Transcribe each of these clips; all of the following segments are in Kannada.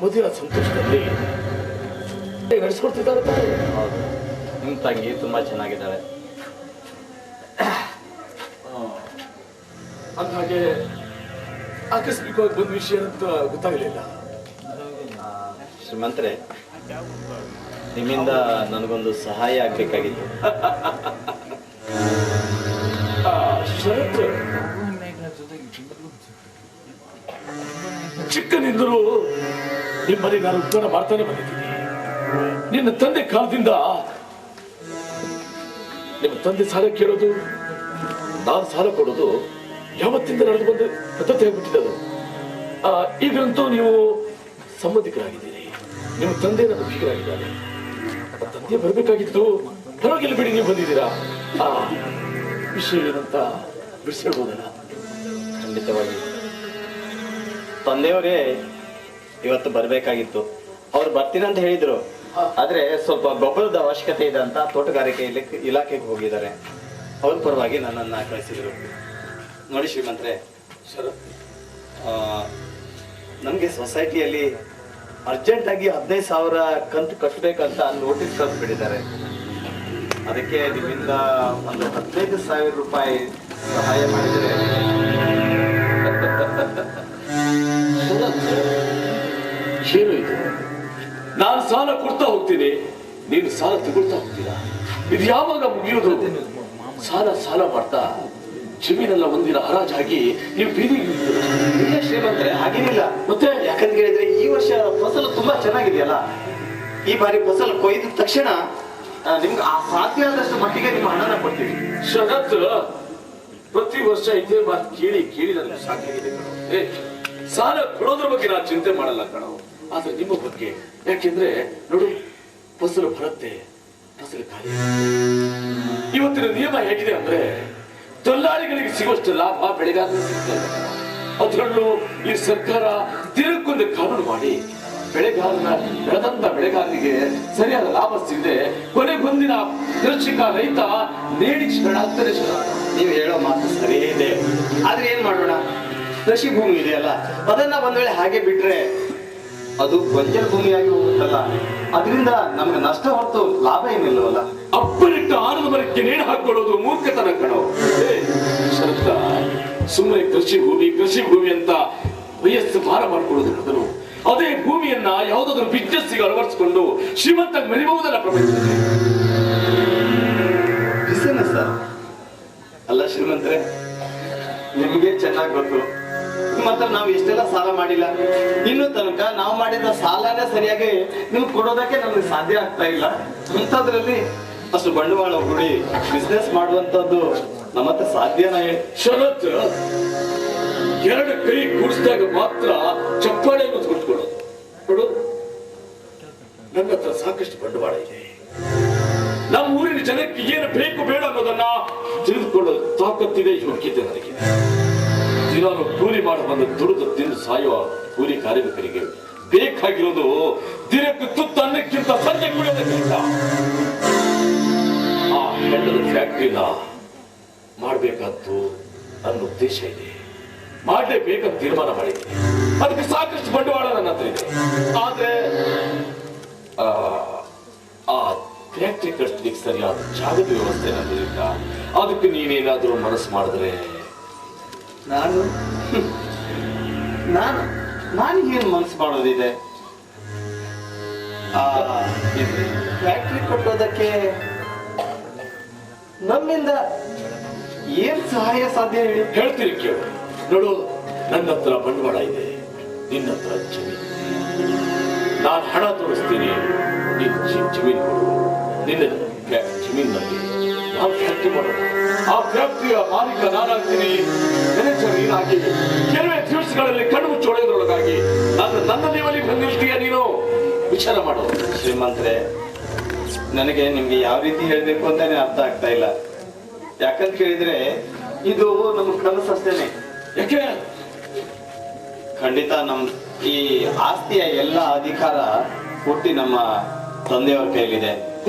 ಮದುವೆ ಸಂತೋಷದಲ್ಲಿ ನಡೆಸ್ಕೊಡ್ತಿದ್ದಾರೆ. ಹೌದು, ನಿಮ್ಮ ತಂಗಿ ತುಂಬಾ ಚೆನ್ನಾಗಿದ್ದಾಳೆ. ಅಂದಾಗೆ ಆಕಸ್ಮಿಕವಾಗಿ ಬಂದ ವಿಷಯ ಅಂತ ಗೊತ್ತಾಗಲಿಲ್ಲ. ಶ್ರೀಮಂತರೇ, ನಿಮ್ಮಿಂದ ನನಗೊಂದು ಸಹಾಯ ಆಗ್ಬೇಕಾಗಿತ್ತು. ಶರತ್, ಚಿಕ್ಕನಿಂದಲೂ ನಿಮ್ಮಲ್ಲಿ ನಾನು ಉತ್ತರ ಮಾಡ್ತಾನೆ ಬಂದಿದ್ದೀನಿ. ನಿನ್ನ ತಂದೆ ಕಾಲದಿಂದ ನಿಮ್ಮ ತಂದೆ ಸಾಲ ಕೇಳೋದು, ನಾನು ಸಾಲ ಕೊಡೋದು ಯಾವತ್ತಿಂದ ನಡೆದು ಬಂದ ಪದ್ಧತಿ ಆಗ್ಬಿಟ್ಟಿದ್ದು. ಈಗಂತೂ ನೀವು ಸಂಬಂಧಿಕರಾಗಿದ್ದೀರಿ. ನಿಮ್ಮ ತಂದೆ ನನ್ನ ಬೀಗರಾಗಿದ್ದಾರೆ. ತಂದೆ ಬರಬೇಕಾಗಿತ್ತು, ಪರವಾಗಿಲ್ಲ ಬಿಡಿ, ನೀವು ಬಂದಿದ್ದೀರಾ. ವಿಷಯ ಏನಂತ ಬಿಡಿಸಿಡ್ಬೋದಲ್ಲ? ಖಂಡಿತವಾಗಿ ತಂದೆಯವರೇ ಇವತ್ತು ಬರಬೇಕಾಗಿತ್ತು. ಅವ್ರು ಬರ್ತೀನಿ ಅಂತ ಹೇಳಿದ್ರು. ಆದ್ರೆ ಸ್ವಲ್ಪ ಗೊಬ್ಬರದ ಅವಶ್ಯಕತೆ ಇದೆ ಅಂತ ತೋಟಗಾರಿಕೆ ಇಲಾಖೆಗೆ ಹೋಗಿದ್ದಾರೆ. ಅವ್ರ ಪರವಾಗಿ ನನ್ನನ್ನ ಕಳಿಸಿದ್ರು. ನೋಡಿ ಶ್ರೀಮಂತರೇ, ನಮಗೆ ಸೊಸೈಟಿಯಲ್ಲಿ ಅರ್ಜೆಂಟ್ ಆಗಿ 15,000 ಕಂತು ಕಟ್ಟಬೇಕಂತ ನೋಟಿಸ್ ಕಳ್ಸಿ ಬಿಟ್ಟಿದ್ದಾರೆ. ಅದಕ್ಕೆ ನಿಮ್ಮಿಂದ ಒಂದು 15,000 ರೂಪಾಯಿ ಸಹಾಯ ಮಾಡಿದರೆ. ಏನು ಇದು? ನಾನು ಸಾಲ ಕೊಡ್ತಾ ಹೋಗ್ತೀನಿ, ನೀನು ಸಾಲ ತಗೊಳ್ತಾ ಹೋಗ್ತೀರಾ? ಇದು ಯಾವಾಗ ಮುಗಿಯೋದು? ಸಾಲ ಮಾಡ್ತಾ ಜಮೀನೆಲ್ಲ ಒಂದಿನ ಹರಾಜಾಗಿ ನೀವು ಬೀದಿಗೆ ಇಲ್ಲ ಶ್ರೀಮಂತರೇ, ಹಾಗೇನಿಲ್ಲ. ಮತ್ತೆ ಯಾಕಂತ ಹೇಳಿದ್ರೆ ಈ ವರ್ಷ ಫಸಲು ತುಂಬಾ ಚೆನ್ನಾಗಿದೆಯಲ್ಲ. ಈ ಬಾರಿ ಫಸಲು ಕೊಯ್ದ ತಕ್ಷಣ ನಿಮ್ಗೆ ಆ ಸಾಧ್ಯ ಆದಷ್ಟು ಮಟ್ಟಿಗೆ ನಿಮ್ಮ ಹಣನ ಕೊಡ್ತೀವಿ. ಶರತ್, ಪ್ರತಿ ವರ್ಷ ಇದೇ ಮಾತು ಕೇಳಿ ನನಗೆ ಸಾಕಾಗಿದೆ ಕಣೋ. ಸಾಲ ಕೊಡೋದ್ರ ಬಗ್ಗೆ ನಾನು ಚಿಂತೆ ಮಾಡಲ್ಲ ಕಣೋ, ಆದ್ರೆ ನಿಮ್ಮ ಬಗ್ಗೆ. ಯಾಕೆಂದ್ರೆ ನೋಡು, ಫಸಲು ಬರುತ್ತೆ, ಫಸಲು ಖಾಲಿ. ಇವತ್ತಿನ ನಿಯಮ ಹೇಗಿದೆ ಅಂದ್ರೆ, ದಲ್ಲಾಳಿಗಳಿಗೆ ಸಿಗುವಷ್ಟು ಲಾಭ ಬೆಳೆಗಾರರಿಗೆ ಸಿಗ್ತಾ ಇದೆ. ಅದರಲ್ಲೂ ಈ ಸರ್ಕಾರ ದಿನಕ್ಕೊಂದು ಕಾನೂನು ಮಾಡಿ ಬೆಳೆದಂತ ಬೆಳೆಗಾರರಿಗೆ ಸರಿಯಾದ ಲಾಭ ಸಿಗದೆ ಕೊನೆಗೊಂದಿನ ಕೃಷಿಕ ರೈತ ನೇಣಿ ಶರಣಾಗ್ತಾರೆ. ನೀವು ಹೇಳೋ ಮಾತು ಸರಿ ಇದೆ, ಆದ್ರೆ ಏನ್ ಮಾಡೋಣ? ಕೃಷಿ ಭೂಮಿ ಇದೆಯಲ್ಲ, ಅದನ್ನ ಒಂದ್ ವೇಳೆ ಹಾಗೆ ಬಿಟ್ರೆ ಅದು ಗೊಂಜಲ ಭೂಮಿಯಾಗಿ ಹೋಗುತ್ತಲ್ಲ. ಅದರಿಂದ ನಮ್ಗೆ ನಷ್ಟ ಹೊರತು ಲಾಭ ಏನಿಲ್ಲವಲ್ಲ. ಅಪ್ಪನಿಟ್ಟ ಆನದ ಮರಕ್ಕೆ ನೇಣು ಹಾಕೊಳ್ಳೋದು ಮೂರ್ಖತನ ಕಣೋ. ಶರತ್ತ, ಸುಮ್ಮನೆ ಕೃಷಿ ಭೂಮಿ ಅಂತ ವಯಸ್ಸು ಭಾರ ಮಾಡ್ಕೊಳ್ಳೋದು ಬದಲು ಅದೇ ಭೂಮಿಯನ್ನ ಯಾವುದಾದ್ರೂ ಬಿಸ್ನೆಸ್ಸಿಗೆ ಅಳವಡಿಸಿಕೊಂಡು ಶ್ರೀಮಂತ ಮೆರಿಬಹುದಲ್ಲ ಪ್ರಪಂಚದಲ್ಲಿ. ಬಿಸಿನೆಸ್ ಅಲ್ಲ ಶ್ರೀಮಂತರೇ, ನಿಮ್ಗೆ ಚೆನ್ನಾಗಿ ಗೊತ್ತು. ಮಾತ್ರ ನಾವು ಎಷ್ಟೆಲ್ಲ ಸಾಲ ಮಾಡಿಲ್ಲ. ಇನ್ನು ತನಕ ನಾವು ಮಾಡಿದ ಸಾಲನೇ ಸರಿಯಾಗಿ ನಿಮ್ಗೆ ಕೊಡೋದಕ್ಕೆ ನಮ್ಗೆ ಸಾಧ್ಯ ಆಗ್ತಾ ಇಲ್ಲ. ಅಂಥದ್ರಲ್ಲಿ ಅಷ್ಟು ಬಂಡವಾಳ ಹೂಡಿ ಬಿಸ್ನೆಸ್ ಮಾಡುವಂತದ್ದು ನಮ್ಮ ಹತ್ರ ಸಾಧ್ಯನಾ? ಶರತ್, ಎರಡು ಕೈ ಕೂಡಿಸಿದಾಗ ಮಾತ್ರ ಚಪ್ಪಾಳೆ ಕೊಟ್ಕೊಳ್ಳೋದು. ನೋಡು, ನನ್ನ ಹತ್ರ ಸಾಕಷ್ಟು ಬಂಡವಾಳ ಇದೆ. ನಮ್ಮ ಊರಿನ ಜನಕ್ಕೆ ಏನು ಬೇಕು ಬೇಡ ಅನ್ನೋದನ್ನ ತಿಳಿದುಕೊಳ್ಳೋದು ತಾಕತ್ತಿದೆ, ಯೋಗ್ಯತೆ ನನಗಿದೆ. ದಿನಾನು ಕೂಲಿ ಮಾಡಿ ಬಂದು ದುಡಿದು ತಿಂದು ಸಾಯುವ ಕೂಲಿ ಕಾರ್ಮಿಕರಿಗೆ ಬೇಕಾಗಿರೋದು ದಿನಕ್ಕೆ ತುತ್ತು ಅನ್ನಕ್ಕಿಂತ ಸಂಜೆ ಕುಡಿಯೋದಕ್ಕಿಂತ ಆ ಹೆಣ್ಣದ ಫ್ಯಾಕ್ಟ್ರಿನ ಮಾಡ್ಬೇಕಾದ್ದು ನನ್ನ ಉದ್ದೇಶ ಇದೆ. ಮಾಡಲೇಬೇಕಂತ ತೀರ್ಮಾನ ಮಾಡಿದ್ದೀನಿ. ಅದಕ್ಕೆ ಸಾಕಷ್ಟು ಬಂಡವಾಳ ನನ್ನ ಹತ್ರ ಇದೆ. ಆದ್ರೆ ಆ ಫ್ಯಾಕ್ಟ್ರಿ ಕಟ್ಟಲಿಕ್ಕೆ ಸರಿಯಾದ ಜಾಗದ ವ್ಯವಸ್ಥೆ ನನ್ನದಿಲ್ಲ. ಅದಕ್ಕೆ ನೀನೇನಾದ್ರೂ ಮನಸ್ಸು ಮಾಡಿದ್ರೆ ನಾನು ಏನು ಮನಸ್ಸು ಮಾಡೋದಿದೆ? ಫ್ಯಾಕ್ಟ್ರಿ ಕಟ್ಟೋದಕ್ಕೆ ನಮ್ಮಿಂದ ಏನ್ ಸಹಾಯ ಸಾಧ್ಯ ಹೇಳ್ತೀನಿ ಕೇಳು. ನೋಡು, ನನ್ನ ಹತ್ರ ಬಂಡವಾಳ ಇದೆ, ನಿನ್ನ ಹತ್ರ ಜಮೀನು. ನಾನು ಹಣ ತೋರಿಸ್ತೀನಿ, ನೀನು ಜಮೀನು ಕೊಡು. ನಿನ್ನ ಜಮೀನಲ್ಲಿ ನಾವು ಫ್ಯಾಕ್ಟ್ರಿ ಮಾಡೋಣ. ಆ ಫ್ಯಾಕ್ಟ್ರಿಯ ಮಾಲೀಕ ನಾನಾಗ್ತೀನಿ, ಮ್ಯಾನೇಜರ್ ನೀನಾಗಿ. ಕೆಲವೇ ದಿವಸಗಳಲ್ಲಿ ಕಣ್ಣು ಮುಚ್ಚೊಳೆಯೋದ್ರೊಳಗಾಗಿ ನನ್ನ ಲೆವೆಲಿಗೆ ಬಂದಿರ್ತೀಯ. ನೀನು ವಿಚಾರ ಮಾಡೋದು. ಶ್ರೀಮಂತರೇ, ನನಗೆ ನಿಮ್ಗೆ ಯಾವ ರೀತಿ ಹೇಳ್ಬೇಕು ಅಂತಾನೆ ಅರ್ಥ ಆಗ್ತಾ ಇಲ್ಲ. ಯಾಕಂತ ಕೇಳಿದ್ರೆ ಇದು ನಮ್ಮ ಕನಸು ಅಷ್ಟೇನೆ. ಯಾಕೆ? ಖಂಡಿತ ನಮ್ ಈ ಆಸ್ತಿಯ ಎಲ್ಲ ಅಧಿಕಾರ ಪೂರ್ತಿ ನಮ್ಮ ತಂದೆಯವರ ಕೈಲಿದೆ.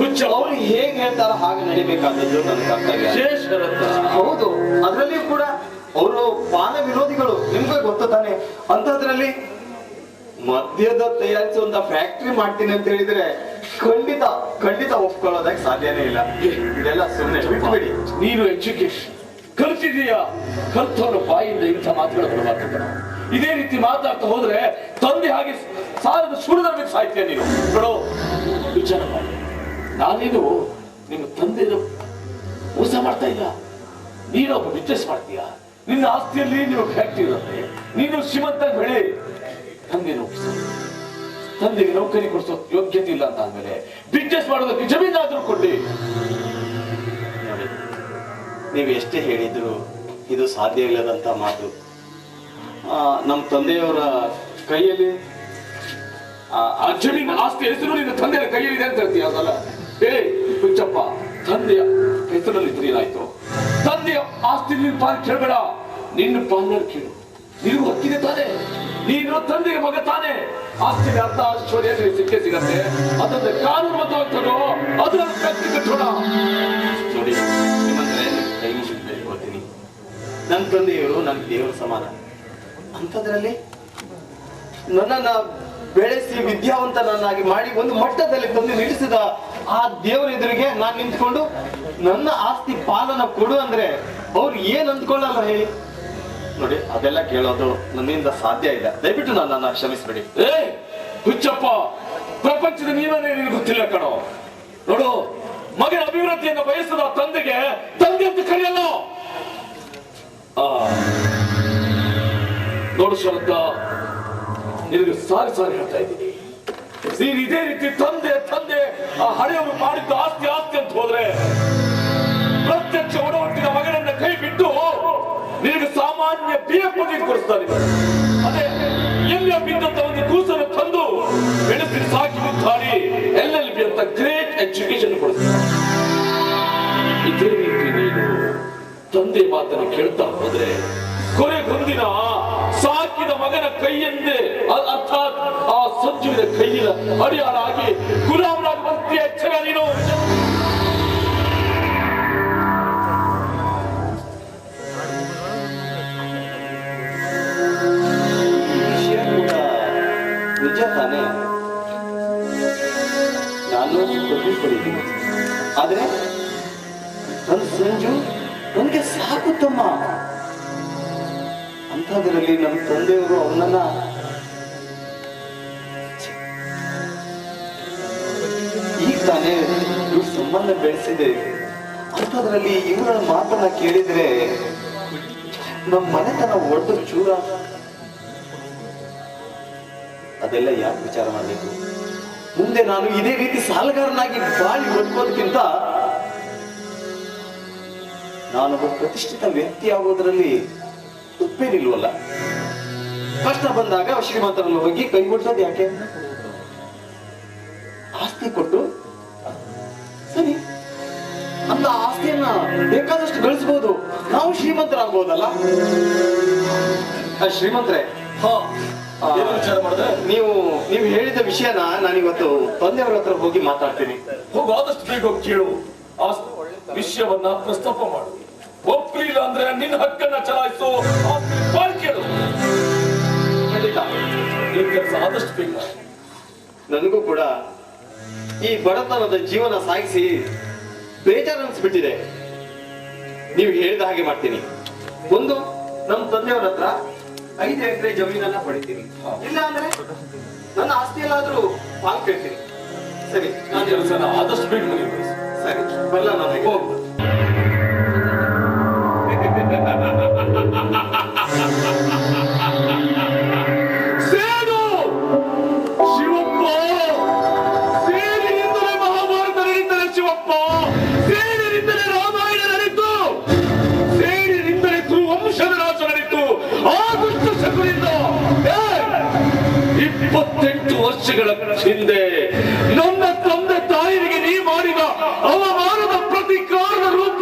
ಅವ್ರು ಹೇಗೆ ಹೇಳ್ತಾರೋ ಹಾಗೆ ನಡಿಬೇಕಾದದ್ದು ನನ್ನ ಕರ್ತವ್ಯ. ಹೌದು, ಅದರಲ್ಲಿಯೂ ಕೂಡ ಅವರು ಪಾನ ವಿರೋಧಿಗಳು, ನಿಮ್ಗೆ ಗೊತ್ತು ತಾನೆ. ಅಂತದ್ರಲ್ಲಿ ಮದ್ಯದ ತಯಾರಿಸುವಂತ ಫ್ಯಾಕ್ಟ್ರಿ ಮಾಡ್ತೀನಿ ಅಂತ ಹೇಳಿದ್ರೆ ಖಂಡಿತ ಖಂಡಿತ ಒಪ್ಕೊಳ್ಳೋದಕ್ಕೆ ಸಾಧ್ಯನೇ ಇಲ್ಲ. ಇದೆಲ್ಲ ಸುಮ್ಮನೆ ಬಿಟ್ಬಿಡಿ. ನೀನು ಎಜುಕೇಶನ್ ಕಲ್ತಿದೀಯಾ, ಕಲ್ತವರ ಬಾಯಿಂದ ಇಂಥ ಮಾತುಗಳು ಬರಬಾರ್ದು. ಇದೇ ರೀತಿ ಮಾತಾಡ್ತಾ ಹೋದ್ರೆ ತಂದೆ ಹಾಗೆ ಸಾಲದ ಸುರಿದರ್ಬೇಕು ಸಾಹಿತ್ಯ. ನೀನು ಬಿಡೋ, ವಿಚಾರ ಮಾಡಿ. ನಾನೇನು ನಿಮ್ಮ ತಂದೆ ಮೋಸ ಮಾಡ್ತಾ ಇಲ್ಲ. ನೀನೊಬ್ಬ ಬಿಸ್ನೆಸ್ ಮಾಡ್ತೀಯಾ, ನಿನ್ನ ಆಸ್ತಿಯಲ್ಲಿ ನೀವು ಫ್ಯಾಕ್ಟ್ರಿ ಇರುತ್ತೆ, ನೀನು ಶ್ರೀಮಂತ ಬೆಳೆ. ತಂದೆಗೆ ನೌಕರಿ ಕೊಡಿಸೋ ಯೋಗ್ಯತೆ ಇಲ್ಲ ಅಂತ ಆದ್ಮೇಲೆ ಬಿಸ್ನೆಸ್ ಮಾಡೋದಕ್ಕೆ ಜಮೀನಾದ್ರೂ ಕೊಡ್ಲಿ. ನೀವು ಎಷ್ಟೇ ಹೇಳಿದ್ರು ಇದು ಸಾಧ್ಯ ಇಲ್ಲದಂತ ಮಾತು. ನಮ್ಮ ತಂದೆಯವರ ಕೈಯಲ್ಲಿ ಆ ಜಮೀನು ಆಸ್ತಿ ಹೆಸರು ನಿನ್ನ ತಂದೆಯ ಕೈಯಲ್ಲಿದೆ ಅಂತ ಹೇಳ್ತೀಯ. ಅದಲ್ಲ ಹುಚ್ಚಪ್ಪ, ತಂದೆಯ ಹೆಸರಲ್ಲಿ ಇದ್ರೆ ಏನಾಯ್ತು? ತಂದೆಯ ಆಸ್ತಿ ನಿನ್ನ ಪಾಲ್ ಕೇಳಬೇಡ, ನಿನ್ನ ಪಾಲ್ನಲ್ಲಿ ಕೇಳು. ನೀವು ಹಕ್ಕಿದೆ ತಾನೆ, ನೀನು ತಂದೆಗೆ ಮಗ ತಾನೆ. ಆಸ್ತಿ ಅರ್ಥ ಐಶ್ವರ್ಯ ಸಿಕ್ಕೇ ಸಿಗತ್ತೆ. ಅದನ್ನ ಕಾನೂನುಬದ್ಧವಾಗಿ ತಗೋ, ಅದನ್ನ ಕಟ್ಟಿ ಕಟ್ಟೋಣ. ನೋಡಿ ನಿಮ್ಮಂದ್ರೆ ಕೈ ಮುಗಿದು ಬೇಡ್ಕೊಳ್ತೀನಿ. ನನ್ನ ತಂದೆಯವರು ನನ್ನ ದೇವರ ಸಮಾನ. ಅಂಥದ್ರಲ್ಲಿ ನನ್ನನ್ನ ಬೆಳೆಸಿ ವಿದ್ಯಾವಂತನನ್ನಾಗಿ ಮಾಡಿ ಒಂದು ಮಟ್ಟದಲ್ಲಿ ತಂದು ನಿಲ್ಲಿಸಿದ ಆ ದೇವರ ಎದುರಿಗೆ ನಾನು ನಿಂತ್ಕೊಂಡು ನನ್ನ ಆಸ್ತಿ ಪಾಲನ ಕೊಡು ಅಂದ್ರೆ ಅವ್ರು ಏನ್ ಅಂದ್ಕೊಳ್ಳಲ್ಲ ಹೇಳಿ. ನೋಡಿ ಅದೆಲ್ಲ ಕೇಳೋದು ನನ್ನಿಂದ ಸಾಧ್ಯ ಇಲ್ಲ. ದಯವಿಟ್ಟು ನನ್ನನ್ನ ಕ್ಷಮಿಸ್ಬೇಡಿ. ಹುಚ್ಚಪ್ಪ, ಪ್ರಪಂಚದ ನೀವನೇ ನಿನಗೆ ಗೊತ್ತಿಲ್ಲ ಕಣೋ. ನೋಡು, ಮಗನ ಅಭಿವೃದ್ಧಿಯನ್ನು ಬಯಸಿದ ತಂದೆಗೆ ತಂದೆ ಅಂತ ಕರೆಯಲ್ಲ. ನೋಡು ಶರತ್ತ, ನಿನಗೆ ಸಾರಿ ಸಾರಿ ಹೇಳ್ತಾ ಇದ್ದೀನಿ. ನೀನು ಇದೇ ರೀತಿ ತಂದೆ ತಂದೆ ಆ ಹಳೆಯವರು ಮಾಡಿದ್ದು ಆಸ್ತಿ ಆಸ್ತಿ ಅಂತ ಹೋದ್ರೆ ಪ್ರತ್ಯಕ್ಷ ಒಡಹುಟ್ಟಿದ ಮಗನನ್ನ ಕೈ ಬಿಟ್ಟು ನಿನಗೆ ಸಾಮಾನ್ಯ BA ಪದವಿ ಕೊಡಿಸ್ತಾನೆ. ಅದೇ ಎಲ್ಲ ಬಿದ್ದಂತ ಒಂದು ಕೂಸನ್ನು ತಂದು ಬೆಳೆಸಿ ಸಾಕಿ ಮುತ್ತಾಡಿ LLB ಅಂತ ಗ್ರೇಟ್ ಎಜುಕೇಶನ್ ಕೊಡಿಸ್ತಾನೆ. ಇದೇ ರೀತಿ ನೀನು ತಂದೆ ಮಾತನ್ನು ಕೇಳ್ತಾ ಹೋದ್ರೆ ಕೊನೆಗೊಂದಿನ ಸಾಕಿದ ಮಗನ ಕೈಯಂದೇ ಅರ್ಥಾತ್ ಆ ಸಂಜುವಿನ ಕೈಯಿನ ಅಡಿಯಾಳಾಗಿ ಗುಲಾಮರಾಗಿ ಬರ್ತೀಯ. ಎಚ್ಚರ ನೀನು. ನಿಜ ತಾನೇ, ನಾನು ಪಡೆದಿದ್ದೀನಿ. ಆದ್ರೆ ನನ್ನ ಸಂಜು ನನಗೆ ಸಾಕುತ್ತಮ್ಮ. ಅಂಥದ್ರಲ್ಲಿ ನಮ್ಮ ತಂದೆಯವರು ಅವನನ್ನ ಈಗ ತಾನೇ ಇವ್ರ ಸಂಬಂಧ ಬೆಳೆಸಿದೆ. ಅಂಥದ್ರಲ್ಲಿ ಇವರ ಮಾತನ್ನ ಕೇಳಿದ್ರೆ ನಮ್ಮ ಮನೆತನ ಒಡೆದು ಚೂರ. ಅದೆಲ್ಲ ಯಾಕೆ ವಿಚಾರ ಮಾಡಬೇಕು? ಮುಂದೆ ನಾನು ಇದೇ ರೀತಿ ಸಾಲಗಾರನಾಗಿ ಬಾಳಿ ಬದುಕೋದಕ್ಕಿಂತ ನಾನೊಬ್ಬ ಪ್ರತಿಷ್ಠಿತ ವ್ಯಕ್ತಿ ಆಗೋದ್ರಲ್ಲಿ ತಪ್ಪೇನಿಲ್ವಲ್ಲ. ಕಷ್ಟ ಬಂದಾಗ ಶ್ರೀಮಂತರಲ್ಲಿ ಹೋಗಿ ಕೈ ಮುಟ್ಟೋದು ಯಾಕೆ? ಆಸ್ತಿ ಕೊಟ್ಟು ಸರಿ, ಅಂತ ಆಸ್ತಿಯನ್ನ ಬೇಕಾದಷ್ಟು ಗಳಿಸಬಹುದು, ನಾವು ಶ್ರೀಮಂತರಾಗಬಹುದಲ್ಲ. ಶ್ರೀಮಂತರೇ, ವಿಚಾರ ಮಾಡಿದ್ರೆ ನೀವು ಹೇಳಿದ ವಿಷಯನ ನಾನಿವತ್ತು ತಂದೆಯವರ ಹತ್ರ ಹೋಗಿ ಮಾತಾಡ್ತೀನಿ. ಹೋಗು, ಆದಷ್ಟು ಬೇಗ ಹೋಗಿ ಕೇಳು. ಆ ವಿಷಯವನ್ನ ಪ್ರಸ್ತಾಪ ಮಾಡು. ಒಪ್ಪಲಿಲ್ಲ ಅಂದ್ರೆ ನಿನ್ನ ಹಕ್ಕನ್ನ ಚಲಾಯಿಸು. ಕೇಳು. ಖಂಡಿತ ಈ ಕೆಲಸ ಆದಷ್ಟು ಬೇಗ. ನನಗೂ ಕೂಡ ಈ ಬಡತನದ ಜೀವನ ಸಾಗಿಸಿ ಬೇಜಾರು ಅನ್ಸ್ಬಿಟ್ಟಿದೆ. ನೀವು ಹೇಳಿದ ಹಾಗೆ ಮಾಡ್ತೀನಿ. ಒಂದು, ನಮ್ಮ ತಂದೆಯವರ ಹತ್ರ 5 ಎಕರೆ ಜಮೀನನ್ನ ಪಡಿತೀನಿ. ಇಲ್ಲ ಅಂದ್ರೆ ನನ್ನ ಆಸ್ತಿಯಲ್ಲಾದ್ರೂ ಪಾಲ್ ಕೇಳ್ತೀನಿ. ಸರಿ, ನಾನು ಕೆಲಸ ಆದಷ್ಟು ಬೇಗ ಮುಗಿಬೇಕು. ಸರಿ, ಬರಲ್ಲ ನಾನು. ಹೋಗ್ಬೋದು. ಸೇಡು ಶಿವಪ್ಪ, ಸೇಡಿನಿಂದಲೇ ಮಹಾಭಾರತ ನಡೀತಾರೆ. ಶಿವಪ್ಪ, ಸೇಡಿನಿಂದಲೇ ರಾಮಾಯಣ ನಡೀತು, ಸೇಡಿನಿಂದಲೇ ಕುರುವಂಶದ ನಾಶ ನಡೀತು. ಆಗುಷ್ಟ ಶಕುನಿಂದ 28 ವರ್ಷಗಳ ಹಿಂದೆ ನನ್ನ ತಂದೆ ತಾಯಿಗೆ ನೀ ಮಾಡಿದ ಅವಮಾನದ ಪ್ರತಿಕಾರದ ರೂಪ